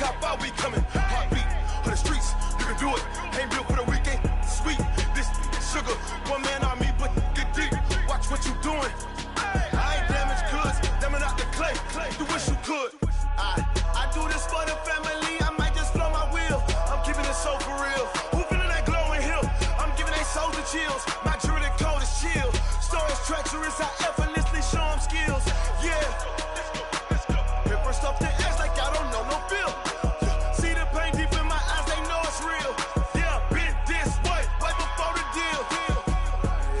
cop out, we coming. Heartbeat of the streets, you can do it. Ain't built for the weekend. Sweet, this sugar, one man on me, but get deep. Watch what you doing. I ain't damaged goods, damn out the clay. You wish you could. I do this for the family. I might just blow my wheel. I'm keeping it so for real. Who feeling that glowing hill? I'm giving they souls the chills. My jewelry code is chill. Stories treacherous, I effortlessly show them skills. Yeah. Hit first off the edge like I don't know no feel. See the pain deep in my eyes, they know it's real. Yeah, been this way, way before the deal.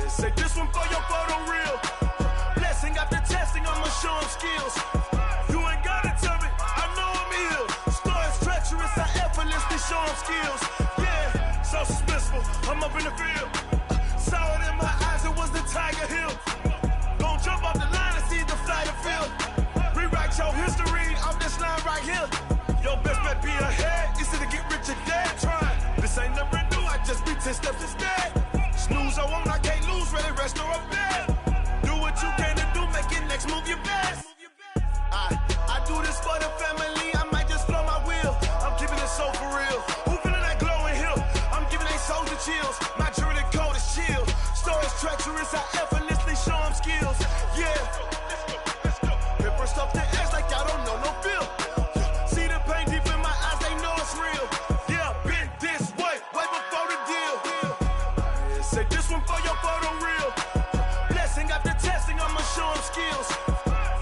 Say this one for your photo reel. Blessing after testing, I'ma show them skills. You ain't gotta tell me, I know I'm ill. Stories treacherous, I effortlessly show them skills. Yeah, so suspenseful, I'm up in the field. Saw it in my eyes, it was the Tiger Hill. Gon' jump off the line and see the flight of field. Rewrite your history off this line right here. Your best bet be ahead, easy to get rich or dead. Trying, this ain't never new, I just be 10 steps instead. Snooze I won't, I can't lose, ready, rest or up bed. Do what you can to do, make your next move your best. I do this for the family, I might just blow my wheel. I'm keeping it so for real. Who feeling that glowing hill? I'm giving they souls the chills. My jewelry code is chill. Stories treacherous, I effortlessly show them skills. Yeah. Hit first off the edge like I don't know no feel. See the pain deep in my eyes, they know it's real. Yeah, been this way, way before the deal. Say this one for your photo reel. Blessing after testing, I'ma show them skills.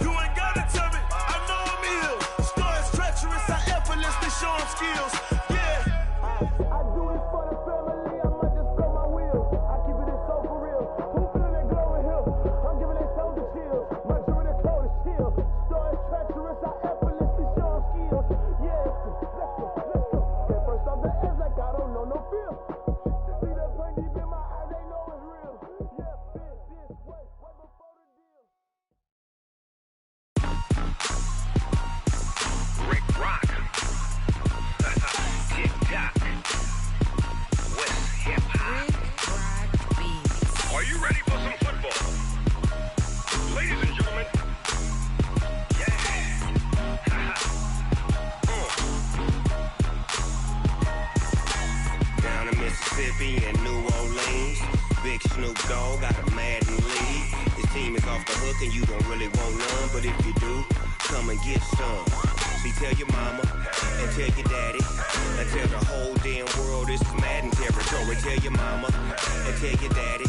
You ain't gotta tell me, I know I'm ill. Stories treacherous, I effortlessly show them skills. Yeah. I do this for the family, I might just blow my wheel. I keep it so for real. Who feeling that glowing hill? I'm giving they souls the chills. My jewelry code is chill. Stories treacherous, I effortlessly show them skills. Yeah, let's go. Get first off the edge like I don't know no feel. See the pain deep in my eyes, they know it's real. Yeah, been this way, way before the deal. Rick Rock. TikTok. West Hip Hop. Are you ready for some football? Ladies and gentlemen. Yeah. Down in Mississippi and New Orleans, Big Snoop Dogg got a Madden lead. His team is off the hook and you don't really want none, but if you do, come and get some. See, tell your mama and tell your daddy and tell the whole damn world this is Madden territory. Tell your mama and tell your daddy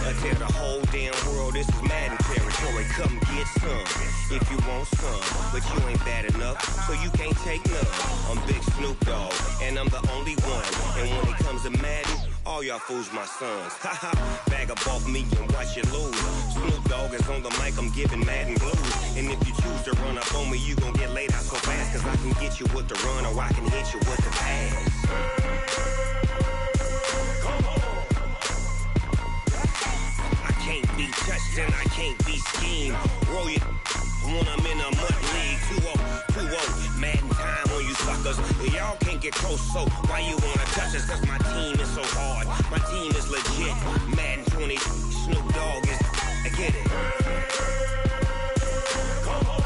and tell the whole damn world this is Madden territory. Come get some if you want some, but you ain't bad enough, so you can't take none. I'm Big Snoop Dogg and I'm the only one. And when it comes to Madden, all y'all fools my sons. Haha, bag up off me and watch you lose. Snoop Dogg is on the mic, I'm giving Madden blues. And if you choose to run up on me, you gon' get laid out so fast. Cause I can get you with the run or I can hit you with the pass. Come on. I can't be touched and I can't be schemed. Roll you when I'm in a mud league. 2-0, Madden time on you suckers. Y'all can't get close, so why you wanna touch us? Cause my team is so hard, my team is legit. Madden 20, Snoop Dogg is, I get it. Come on.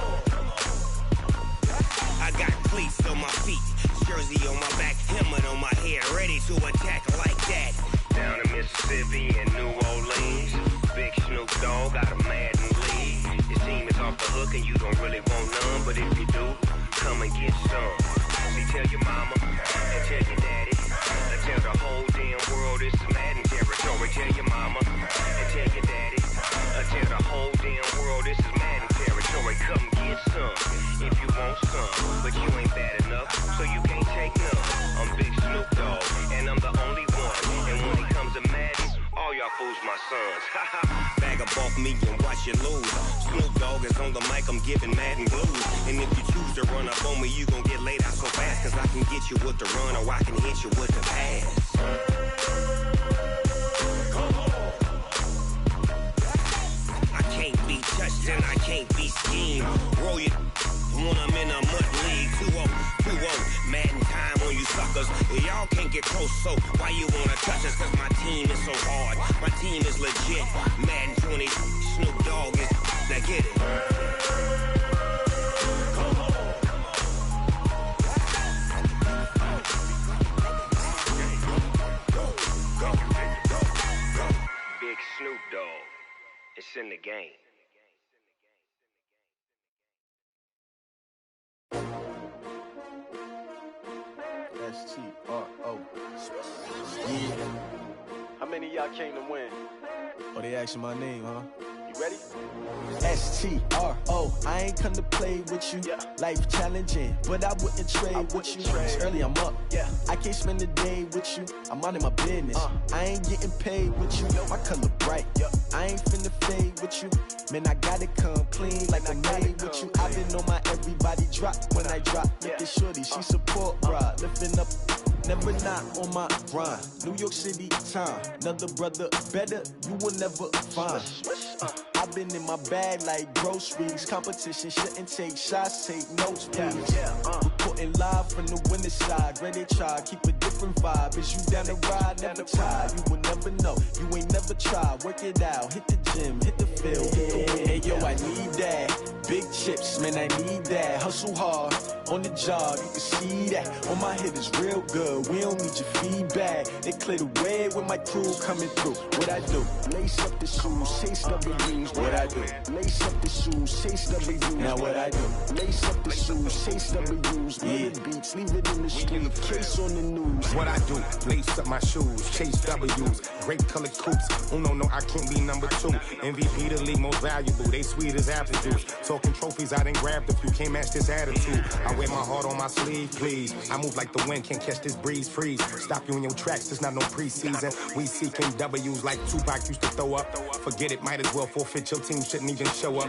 I got cleats on my feet, jersey on my back, helmet on my head, ready to attack like that. Down in Mississippi and New Orleans, Big Snoop Dogg got a Madden lead. His team is off the hook and you don't really want none, but if you do, come and get some. See, tell your mama and tell your daddy and tell the whole damn world this is Madden territory. Tell your mama and tell your daddy and tell the whole damn world this is Madden territory. Come get some if you want some, but you ain't bad enough, so you can't take none. I'm Big Snoop Dogg and I'm the only one. And when it comes to Madden, all y'all fools my sons. Bag up off me and watch you lose. Snoop Dogg is on the mic, I'm giving Madden blues. And if you choose to run up on me, you gon' get laid out so fast. Cause I can get you with the run or I can hit you with the pass. Come on. I can't be touched and I can't be schemed. Roll you when I'm in a mud league. 2-0, Madden time on you suckers. Y'all can't get close, so why you wanna touch us? Cause my team is so hard, my team is legit. Madden 20, Snoop Dogg is, now get it. Come on. in the game. S-T-R-O. Yeah. How many of y'all came to win? Oh, they asking my name, huh? You ready? S-T-R-O. I ain't come to play with you. Yeah. Life challenging, but I wouldn't trade with you. It's early, I'm up. Yeah. I can't spend the day with you. I'm minding my business. I ain't getting paid with you. My color bright. I ain't finna fade with you. Man, I gotta come clean like I made with you. I've been on my everybody drop when I drop. Look at shorty, she support ride. Lifting up, never not on my grind. New York City time. Another brother better, you will never find. I've been in my bag like groceries. Competition shouldn't take shots, take notes, please. Reporting live from the winning side. Ready to try, keep a different vibe. Is you down the ride? Never try. You will never know. You ain't never tried. Work it out. Hit the gym, hit the field, hit the wind. Hey, yo, I need that. Big chips, man, I need that. Hustle hard on the job, you can see that. On my head is real good. We don't need your feedback. They clear the way with my crew coming through. What I do? Lace up the shoes, chase W's. What I do? Lace up the shoes, chase W's. Now what I do? Lace up the shoes, chase W's. Yeah. Beats, leave it in the street. Case on the news. What I do? Lace up my shoes, chase W's. Great colored coops. Oh no, I can't be number 2. MVP the league most valuable. They sweet as apple juice. Talking trophies, I didn't grab the few. Can't match this attitude. I wear my heart on my sleeve, please. I move like the wind, can't catch this breeze, freeze. Stop you in your tracks, there's not no preseason. We seeking W's like Tupac used to throw up. Forget it, might as well forfeit. Your team shouldn't even show up.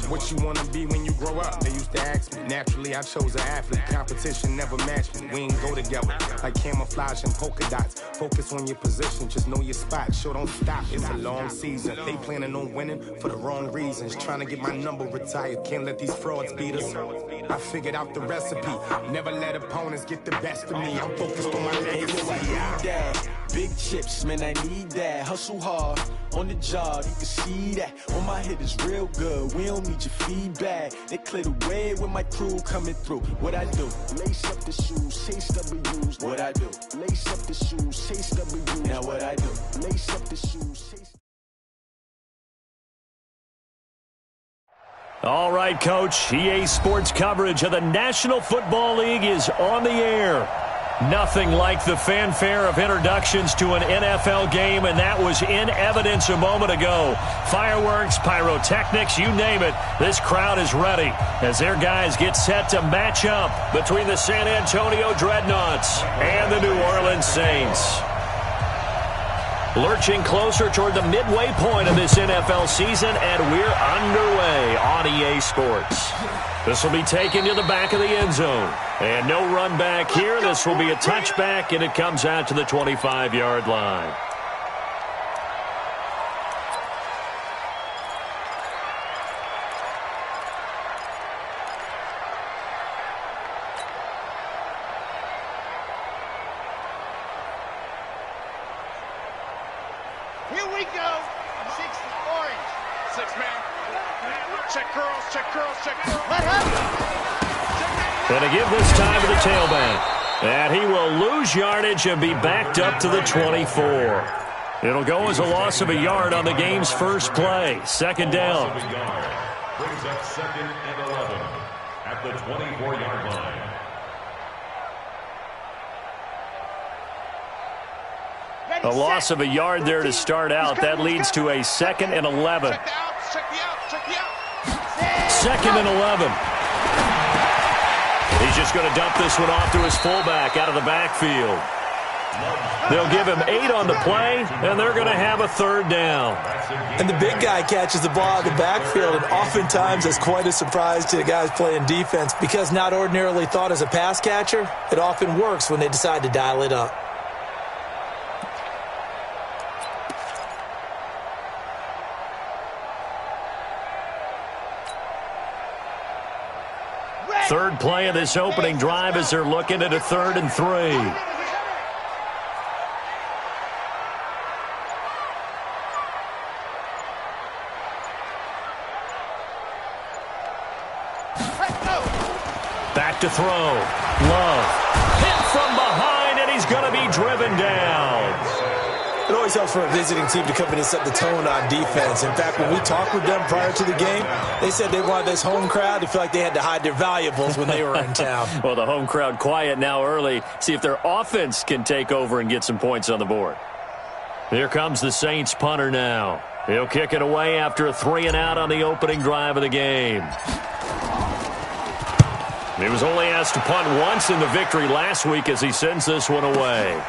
What you wanna be when you grow up? They used to ask me. Naturally, I chose an athlete. Competition never matched me. We ain't go together like camouflage and polka dots. Focus on your position, just know your spot. Sure, don't stop, it's a long season. They planning on winning for the wrong reasons. Trying to get my number retired, can't let these frauds beat us. I figured out the recipe. Never let opponents get the best of me. I'm focused on my legacy. I need that. Big chips, man, I need that. Hustle hard on the job, you can see that. On my head is real good. We don't need your feedback. They clear the way with my crew coming through. What I do? Lace up the shoes, chase W's. What I do? Lace up the shoes, chase W's. Now what I do? Lace up the shoes, chase. All right, Coach. EA Sports coverage of the National Football League is on the air. Nothing like the fanfare of introductions to an NFL game, and that was in evidence a moment ago. Fireworks, pyrotechnics, you name it. This crowd is ready as their guys get set to match up between the San Antonio Dreadnoughts and the New Orleans Saints. Lurching closer toward the midway point of this NFL season, and we're underway on EA Sports. This will be taken to the back of the end zone. And no run back here. This will be a touchback, and it comes out to the 25-yard line. Here we go. 6 orange. 6 man. Check girls, check girls, check girls. And to give this time to the tailback. And he will lose yardage and be backed up to the 24. It'll go as a loss of a yard on the game's first play. Second down. Brings up 2nd and 11 at the 24-yard line. A loss of a yard there to start out. That leads to a 2nd and 11. Check the outs, check the outs, check the outs. 2nd and 11. He's just going to dump this one off to his fullback out of the backfield. They'll give him 8 on the play, and they're going to have a 3rd down. And the big guy catches the ball out of the backfield, and oftentimes that's quite a surprise to the guys playing defense because not ordinarily thought as a pass catcher, it often works when they decide to dial it up. Third play of this opening drive as they're looking at a 3rd and 3. Back to throw. Love. Hit from behind, and he's going to be driven down. It It always helps for a visiting team to come in and set the tone on defense. In fact, when we talked with them prior to the game, they said they wanted this home crowd to feel like they had to hide their valuables when they were in town. Well, the home crowd quiet now early. See if their offense can take over and get some points on the board. Here comes the Saints punter now. He'll kick it away after a 3-and-out on the opening drive of the game. He was only asked to punt once in the victory last week as he sends this one away.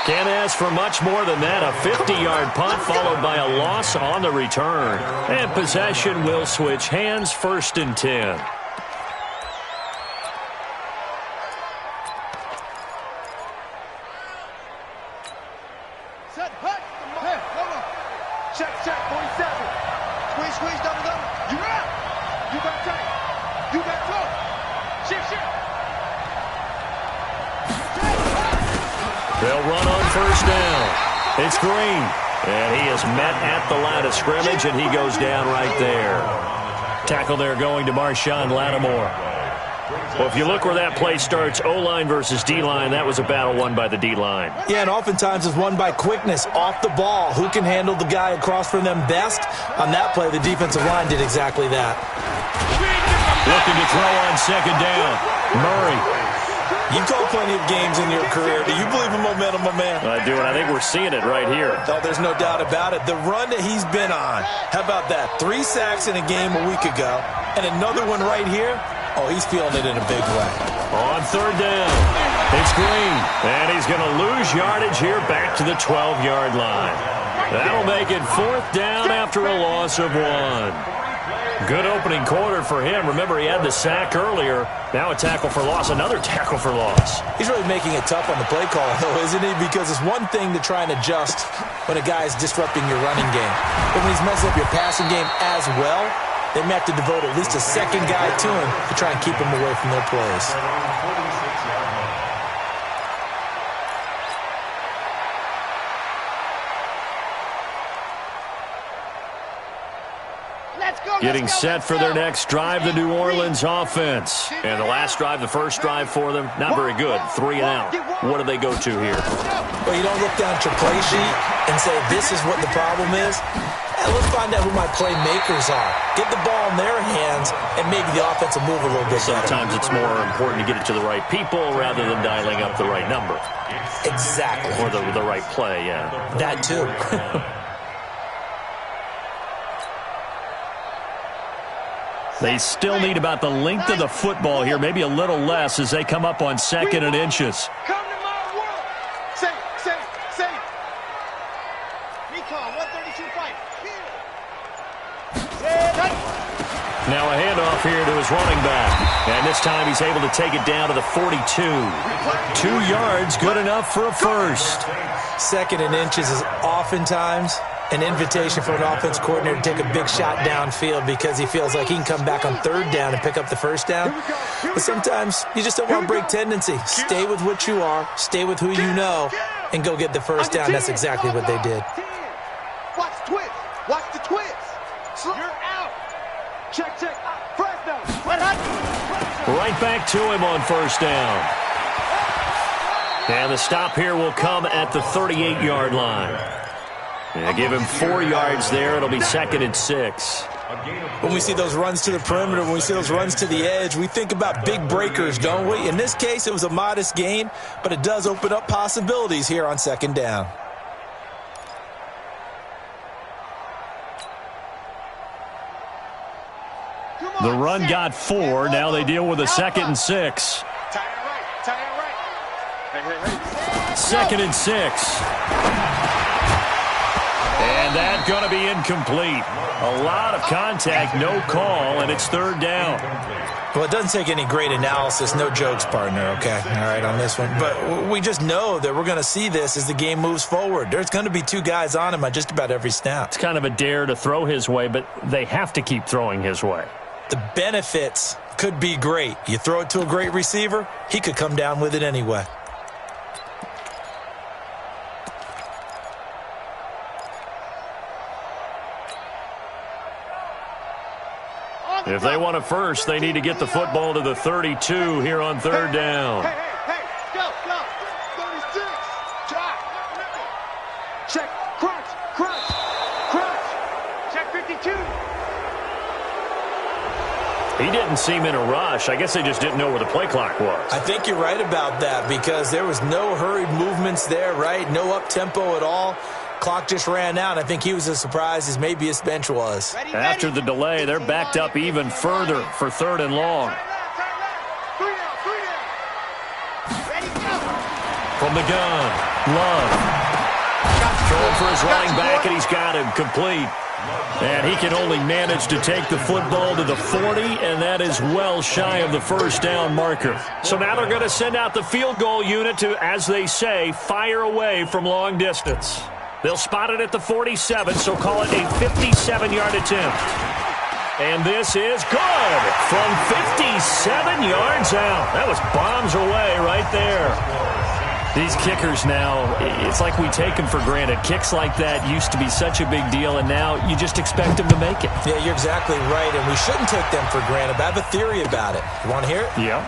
Can't ask for much more than that. A 50-yard punt followed by a loss on the return. And possession will switch hands, 1st and 10. Set, hut. Hey, hold on. Check, 47. Squeeze, double. You're out. You got tight. You got throw. Shift. They'll run on 1st down. It's Green. And he is met at the line of scrimmage, and he goes down right there. Tackle there going to Marshawn Lattimore. Well, if you look where that play starts, O-line versus D-line, that was a battle won by the D-line. Yeah, and oftentimes it's won by quickness off the ball. Who can handle the guy across from them best? On that play, the defensive line did exactly that. Looking to throw on 2nd down. Murray. You've called plenty of games in your career. Do you believe in momentum, my man? I do, and I think we're seeing it right here. Oh, there's no doubt about it. The run that he's been on. How about that? 3 sacks in a game a week ago, and another one right here. Oh, he's feeling it in a big way. On 3rd down, it's Green, and he's going to lose yardage here back to the 12-yard line. That'll make it 4th down after a loss of 1. Good opening quarter for him. Remember, he had the sack earlier. Now a tackle for loss, another tackle for loss. He's really making it tough on the play call, though, isn't he? Because it's one thing to try and adjust when a guy is disrupting your running game. But when he's messing up your passing game as well, they may have to devote at least a 2nd guy to him to try and keep him away from their plays. Getting set for their next drive, the New Orleans offense. And the last drive, the first drive for them, not very good. 3-and-out. What do they go to here? Well, you don't look down at your play sheet and say, this is what the problem is. Let's find out who my playmakers are. Get the ball in their hands, and maybe the offense will move a little bit better. Sometimes it's more important to get it to the right people rather than dialing up the right number. Exactly. Or the right play, yeah. That too. They still need about the length of the football here, maybe a little less as they come up on 2nd and inches. Come to my world. Say. Recon, 132 fight. Now a handoff here to his running back. And this time he's able to take it down to the 42. 2 yards, good enough for a first. 2nd and inches is oftentimes an invitation for an offense coordinator to take a big shot downfield because he feels like he can come back on 3rd down and pick up the 1st down. But sometimes you just don't want to break tendency. Stay with what you are, stay with who you know, and go get the 1st down. That's exactly what they did. Watch the twist. Watch the twist. You're out. Check. Fresno. Right back to him on 1st down. And the stop here will come at the 38-yard line. Yeah, give him 4 yards there. It'll be 2nd and 6. When we see those runs to the perimeter, when we see those runs to the edge, we think about big breakers, don't we? In this case, it was a modest gain, but it does open up possibilities here on 2nd down. The run got 4. Now they deal with a 2nd and 6. Tie it right. Hey. 2nd and 6. And that's going to be incomplete. A lot of contact, no call, and it's 3rd down. Well, it doesn't take any great analysis. No jokes, partner, okay? All right, on this one. But we just know that we're going to see this as the game moves forward. There's going to be 2 guys on him on just about every snap. It's kind of a dare to throw his way, but they have to keep throwing his way. The benefits could be great. You throw it to a great receiver, he could come down with it anyway. If they want a first, they need to get the football to the 32 here on third down. Hey, go. 36. Drop. Check. Crunch. Check 52. He didn't seem in a rush. I guess they just didn't know where the play clock was. I think you're right about that because there was no hurried movements there, right? No up-tempo at all. Clock just ran out. I think he was as surprised as maybe his bench was. After the delay, they're backed up even further for third and long. From the gun, Love. Throwing for his running back, and he's got him complete. And he can only manage to take the football to the 40, and that is well shy of the first down marker. So now they're going to send out the field goal unit to, as they say, fire away from long distance. They'll spot it at the 47, so call it a 57-yard attempt. And this is good from 57 yards out. That was bombs away right there. These kickers now, it's like we take them for granted. Kicks like that used to be such a big deal, and now you just expect them to make it. Yeah, you're exactly right, and we shouldn't take them for granted. But I have a theory about it. You want to hear it? Yeah.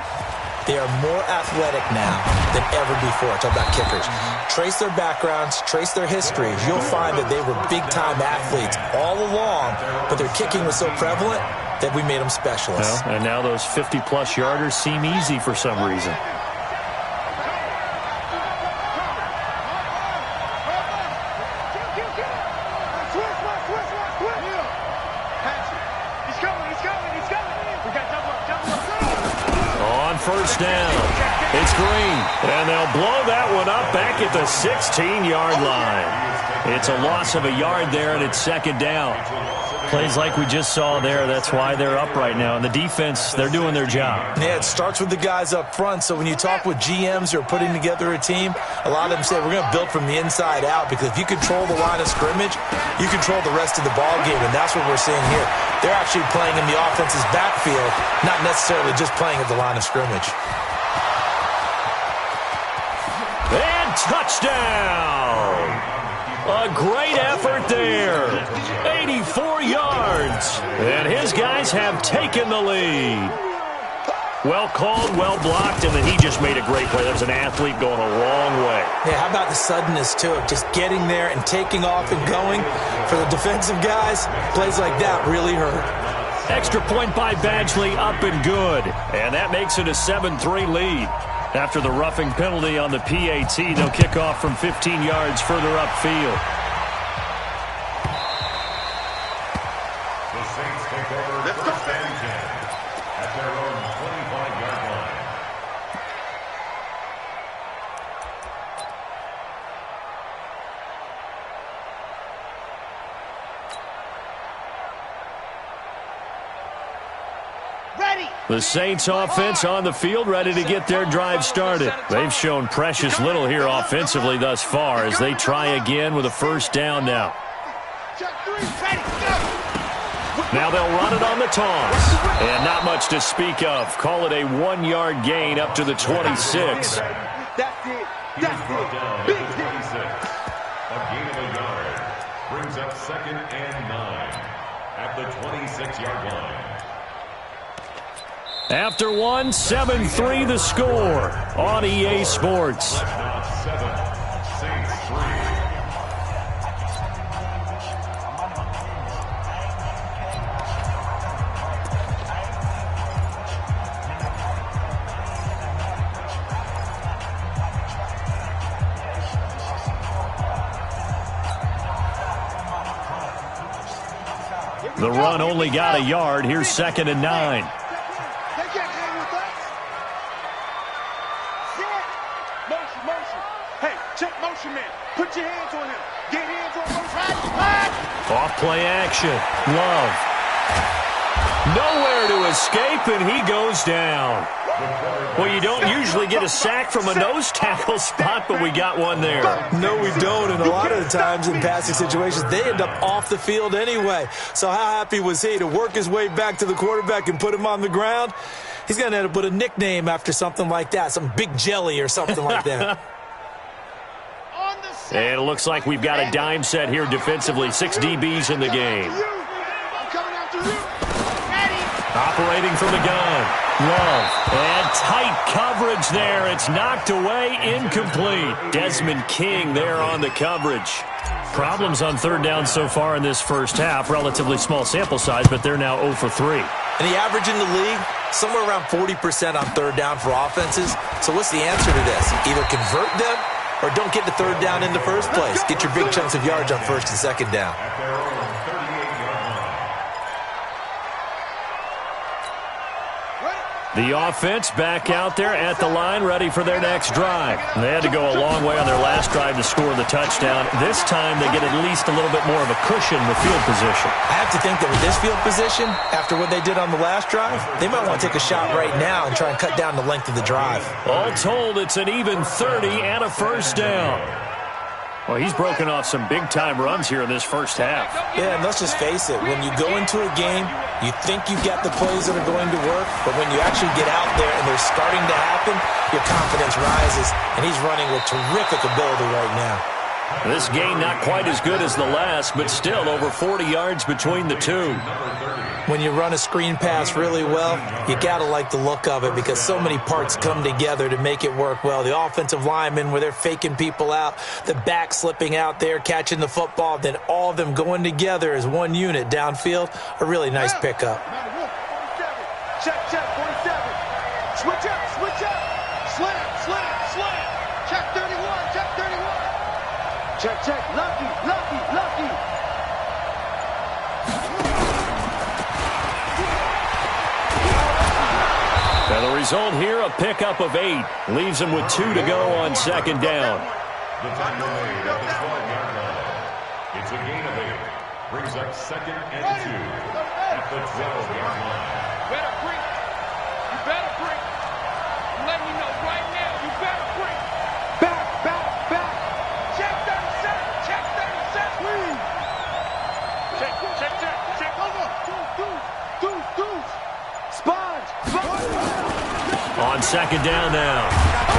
They are more athletic now than ever before. Talk about kickers. Trace their backgrounds, trace their histories. You'll find that they were big-time athletes all along, but their kicking was so prevalent that we made them specialists. Well, and now those 50-plus yarders seem easy for some reason. First down. It's Green. And they'll blow that one up back at the 16-yard line. It's a loss of a yard there, and it's second down. Plays like we just saw there, that's why they're up right now. And the defense, they're doing their job. Yeah, it starts with the guys up front. So when you talk with GMs who are putting together a team, a lot of them say, we're going to build from the inside out. Because if you control the line of scrimmage, you control the rest of the ball game. And that's what we're seeing here. They're actually playing in the offense's backfield, not necessarily just playing at the line of scrimmage. And touchdown! A great effort there. 84 yards. And his guys have taken the lead. Well called, well blocked, and then he just made a great play. That was an athlete going a long way. Yeah, how about the suddenness, too, of just getting there and taking off and going? For the defensive guys, plays like that really hurt. Extra point by Badgley, up and good. And that makes it a 7-3 lead. After the roughing penalty on the PAT, they'll kick off from 15 yards further upfield. The Saints take over first and 10 at their own 25-yard line. The Saints offense on the field, ready to get their drive started. They've shown precious little here offensively thus far as they try again with a first down now. Now they'll run it on the toss. And not much to speak of. Call it a 1-yard gain up to the 26. That's it. That's brought down at the 26. A gain of a yard brings up 2nd and 9 at the 26-yard line. After 7-3 the score on EA Sports. Now 7, Saints 3. The run only got a yard. Here's 2nd and 9. Put your hands on him. Get hands on him. Off play action. Love. Nowhere to escape, and he goes down. Well, you don't usually get a sack from a nose tackle spot, but we got one there. No, we don't, and a lot of the times in passing situations, they end up off the field anyway. So how happy was he to work his way back to the quarterback and put him on the ground? He's going to end up with a nickname after something like that, some Big Jelly or something like that. And it looks like we've got a dime set here defensively. 6 DBs in the game. Operating from the gun. Love. And tight coverage there. It's knocked away, incomplete. Desmond King there on the coverage. Problems on third down so far in this first half. Relatively small sample size, but they're now 0 for 3. And the average in the league, somewhere around 40% on third down for offenses. So what's the answer to this? Either convert them or don't get to third down in the first place. Get your big chunks of yards on first and second down. The offense back out there at the line, ready for their next drive. They had to go a long way on their last drive to score the touchdown. This time they get at least a little bit more of a cushion in the field position. I have to think that with this field position, after what they did on the last drive, they might want to take a shot right now and try and cut down the length of the drive. All told, it's an even 30 and a first down. Well, he's broken off some big-time runs here in this first half. Yeah, and let's just face it. When you go into a game, you think you've got the plays that are going to work, but when you actually get out there and they're starting to happen, your confidence rises, and he's running with terrific ability right now. This game not quite as good as the last, but still over 40 yards between the two. When you run a screen pass really well, you got to like the look of it because so many parts come together to make it work well. The offensive linemen, where they're faking people out, the back slipping out there, catching the football, then all of them going together as one unit downfield, a really nice pickup. Check, 47. Switch up. Slam. Check 31. Check. Lucky. And the result here, a pickup of 8. Leaves him with 2 to go on second down. The tackle made at the 12-yard line. It's a gain of 8. Brings up second and 2 at the 12-yard line. You better bring. I'm letting you know right now, you better bring. Back. Check 37. Check. Over. Deuce. Sponge. On second down now,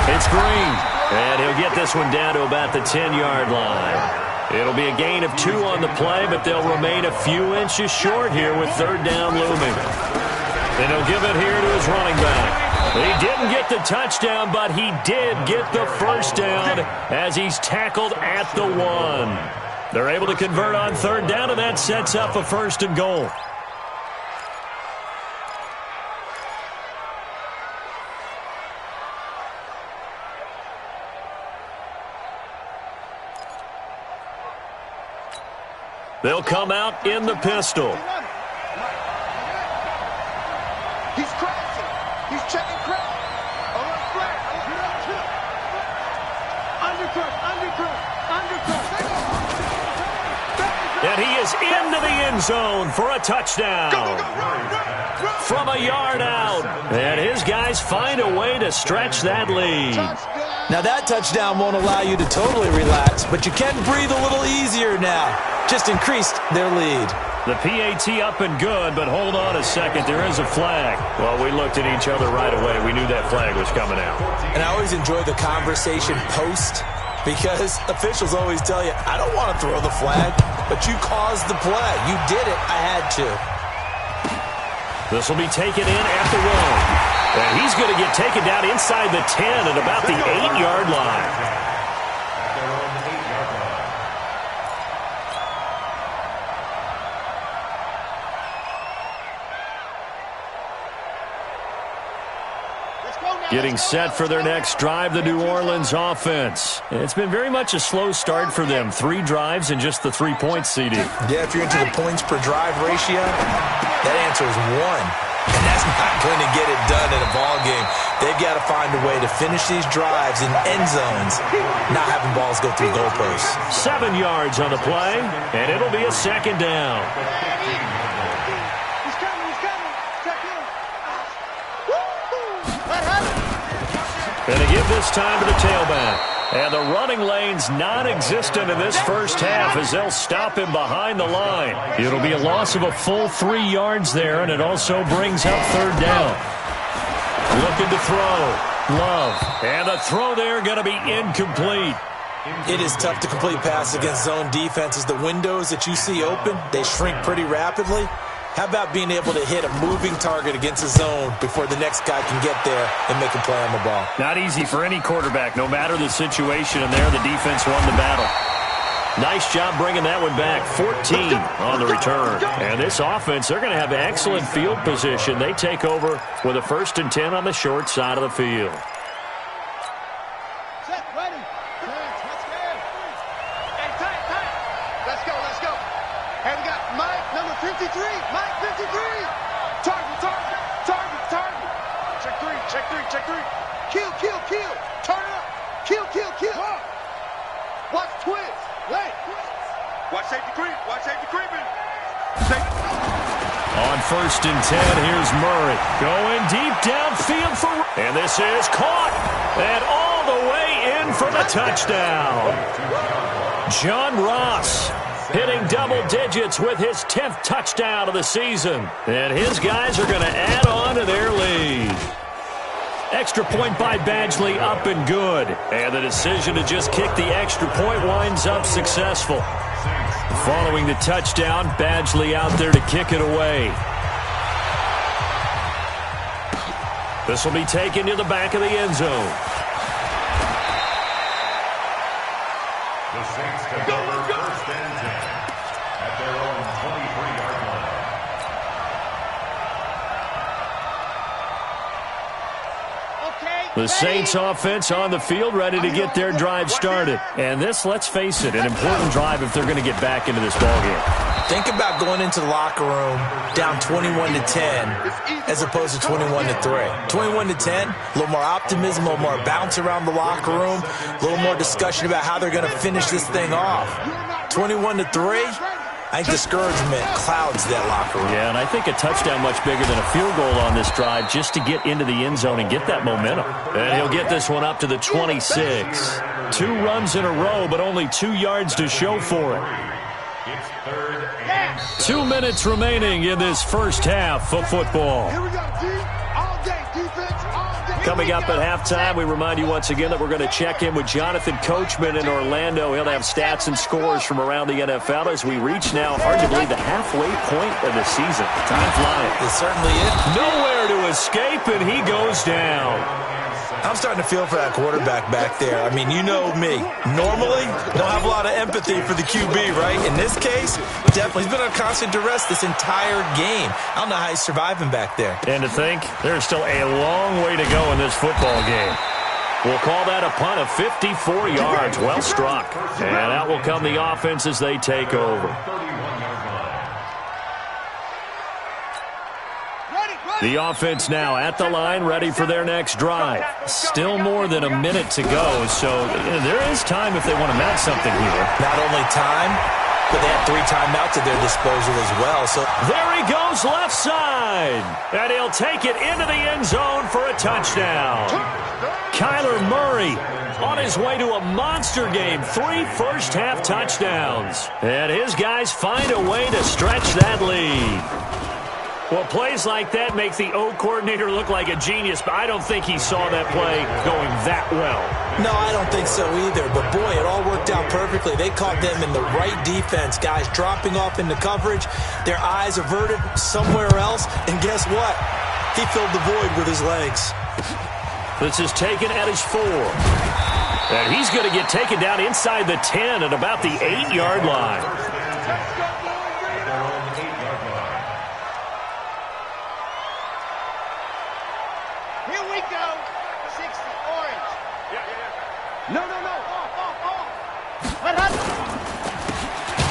it's Green. And he'll get this one down to about the 10-yard line. It'll be a gain of 2 on the play, but they'll remain a few inches short here with third down looming. And he'll give it here to his running back. He didn't get the touchdown, but he did get the first down as he's tackled at the 1. They're able to convert on third down, and that sets up a first and goal. They'll come out in the pistol. He's crashing. He's checking crack. Flag. Undercut. And he is into the end zone for a touchdown. Go. From a yard out. And his guys find a way to stretch that lead. Now that touchdown won't allow you to totally relax, but you can breathe a little easier now. Just increased their lead. The PAT up and good, but hold on a second. There is a flag. Well, we looked at each other right away. We knew that flag was coming out. And I always enjoy the conversation post because officials always tell you, I don't want to throw the flag, but you caused the play. You did it. I had to. This will be taken in at the 1. And he's going to get taken down inside the 10 at about the 8-yard line. Getting set for their next drive, the New Orleans offense. It's been very much a slow start for them. 3 drives and just the 3 points, CD. Yeah, if you're into the points per drive ratio, that answer is 1. And that's not going to get it done in a ball game. They've got to find a way to finish these drives in end zones, not having balls go through goalposts. 7 yards on the play, and it'll be a second down. He's coming. Check in. Going to give this time to the tailback. And the running lane's non-existent in this first half as they'll stop him behind the line. It'll be a loss of a full 3 yards there, and it also brings up third down. Looking to throw. Love. And the throw there going to be incomplete. It is tough to complete passes against zone defenses. The windows that you see open, they shrink pretty rapidly. How about being able to hit a moving target against a zone before the next guy can get there and make a play on the ball? Not easy for any quarterback, no matter the situation, and there the defense won the battle. Nice job bringing that one back. 14 on the return. And this offense, they're going to have excellent field position. They take over with a 1st and 10 on the short side of the field. Set, ready. Let's go. Hey, tight. Let's go. Hey, we got Mike, number 53. Mike, 53. Target. Check three. Kill. Turn it up. Kill. Watch twist. Wait. Watch safety creeping. On 1st and 10, here's Murray. Going deep downfield and this is caught. And all the way in for the touchdown. John Ross hitting double digits with his 10th touchdown of the season. And his guys are going to add on to their lead. Extra point by Badgley, up and good. And the decision to just kick the extra point winds up successful. Following the touchdown, Badgley out there to kick it away. This will be taken to the back of the end zone. The Saints take over 1st and 10 at their own 23-yard line. The Saints offense on the field, ready to get their drive started. And this, let's face it, an important drive if they're going to get back into this ballgame. Think about going into the locker room down 21-10 as opposed to 21-3. 21-10, a little more optimism, a little more bounce around the locker room, a little more discussion about how they're going to finish this thing off. 21-3, I think discouragement clouds that locker room. Yeah, and I think a touchdown much bigger than a field goal on this drive just to get into the end zone and get that momentum. And he'll get this one up to the 26. 2 runs in a row, but only 2 yards to show for it. It's 3rd and 2 minutes remaining in this first half of football. Here we go, D. All day, defense, all day. Coming up at halftime, we remind you once again that we're going to check in with Jonathan Coachman in Orlando. He'll have stats and scores from around the NFL as we reach now, hard to believe, the halfway point of the season. Time flying. It certainly is. Nowhere to escape, and he goes down. I'm starting to feel for that quarterback back there. I mean, you know me. Normally, don't have a lot of empathy for the QB, right? In this case, definitely. He's been under constant duress this entire game. I don't know how he's surviving back there. And to think, there's still a long way to go in this football game. We'll call that a punt of 54 yards. Well struck. And out will come the offense as they take over. The offense now at the line, ready for their next drive. Still more than a minute to go, so there is time if they want to mount something here. Not only time, but they have 3 timeouts at their disposal as well. So there he goes left side, and he'll take it into the end zone for a touchdown. Kyler Murray on his way to a monster game. 3 first-half touchdowns. And his guys find a way to stretch that lead. Well, plays like that make the O coordinator look like a genius, but I don't think he saw that play going that well. No, I don't think so either. But, boy, it all worked out perfectly. They caught them in the right defense. Guys dropping off into coverage, their eyes averted somewhere else. And guess what? He filled the void with his legs. This is taken at his 4. And he's going to get taken down inside the 10 at about the 8-yard line.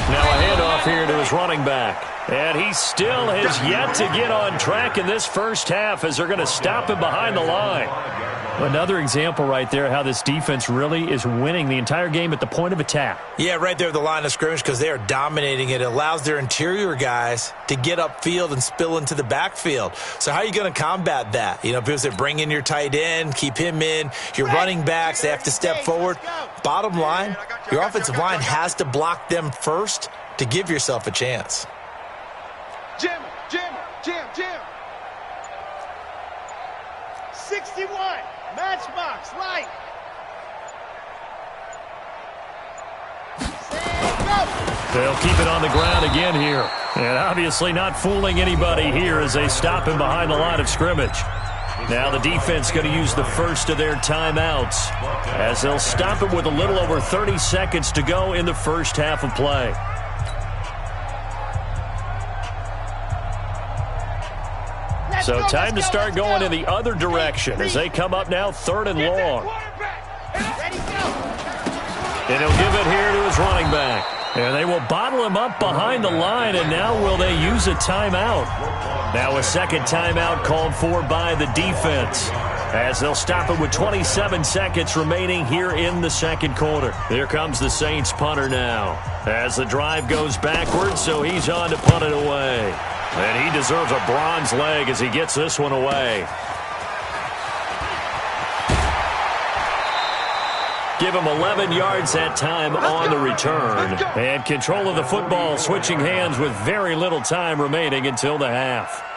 Now a handoff here to his running back. And he still has yet to get on track in this first half as they're going to stop him behind the line. Another example right there how this defense really is winning the entire game at the point of attack. Yeah, right there at the line of scrimmage because they are dominating it. It allows their interior guys to get upfield and spill into the backfield. So how are you going to combat that? You know, people say bring in your tight end, keep him in. Your running backs, they have to step forward. Bottom line, your offensive line has to block them first to give yourself a chance. Jim. 61, matchbox, right. Stand, go. They'll keep it on the ground again here. And obviously not fooling anybody here as they stop him behind the line of scrimmage. Now the defense going to use the first of their timeouts as they'll stop it with a little over 30 seconds to go in the first half of play. So time to start going in the other direction as they come up now 3rd and long. And he'll give it here to his running back. And they will bottle him up behind the line, and now will they use a timeout? Now a second timeout called for by the defense as they'll stop it with 27 seconds remaining here in the second quarter. Here comes the Saints punter now as the drive goes backwards, so he's on to punt it away. And he deserves a bronze leg as he gets this one away. Give him 11 yards that time on the return. And control of the football switching hands with very little time remaining until the half.